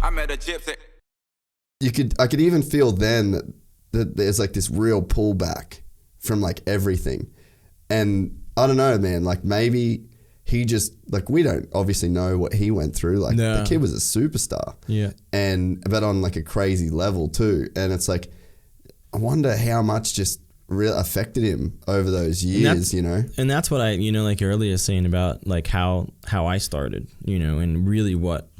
I met a gypsy. I could even feel then that there's like this real pullback from like everything. And I don't know, man, like maybe he just, like, we don't obviously know what he went through. Like, No. the kid was a superstar. Yeah. But on like a crazy level too. And it's like, I wonder how much just really affected him over those years, you know? And that's what I, like earlier saying about like how I started, and really what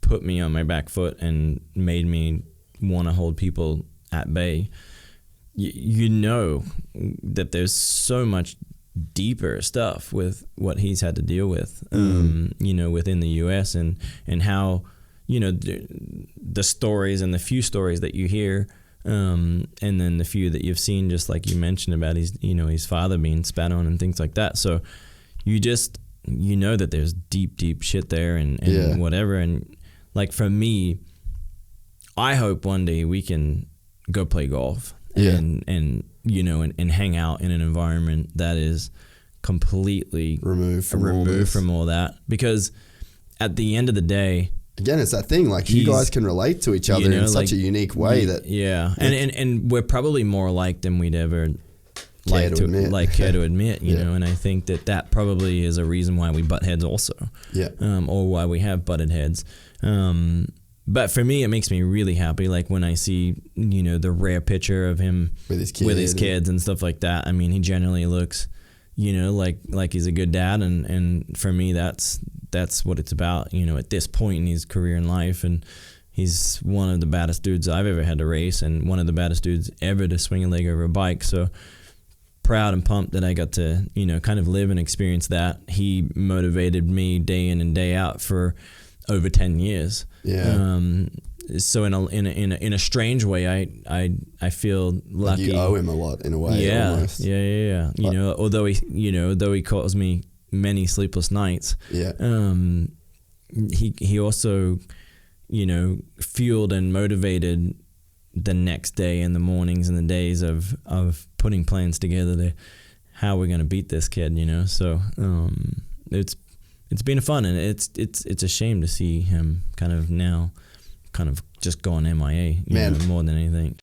put me on my back foot and made me want to hold people at bay. You know that there's so much deeper stuff with what he's had to deal with, within the U.S. and how, the stories and the few stories that you hear, and then the few that you've seen, just like you mentioned about his father being spat on and things like that. So you just, that there's deep shit there and whatever. And like for me, I hope one day we can go play golf and hang out in an environment that is completely removed from all that. Because at the end of the day, again, it's that thing, like you guys can relate to each other in such a unique way and we're probably more alike than we'd ever care to admit, and I think that probably is a reason why we butt heads also, or why we have butted heads. But for me, it makes me really happy, like when I see, the rare picture of him with his kids and stuff like that. I mean, he generally looks, like he's a good dad, and for me, that's what it's about, at this point in his career in life. And he's one of the baddest dudes I've ever had to race, and one of the baddest dudes ever to swing a leg over a bike. So proud and pumped that I got to, kind of live and experience that. He motivated me day in and day out for over 10 years. So in a strange way, I feel lucky. Like you owe him a lot in a way. Almost. Although he calls me many sleepless nights. He also, fueled and motivated the next day and the mornings and the days of putting plans together to how we're gonna beat this kid. So it's been fun, and it's a shame to see him kind of just going MIA, more than anything.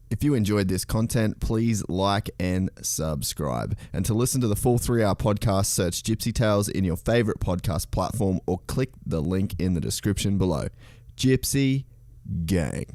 If you enjoyed this content, please like and subscribe. And to listen to the full 3-hour podcast, search Gypsy Tales in your favorite podcast platform or click the link in the description below. Gypsy Gang.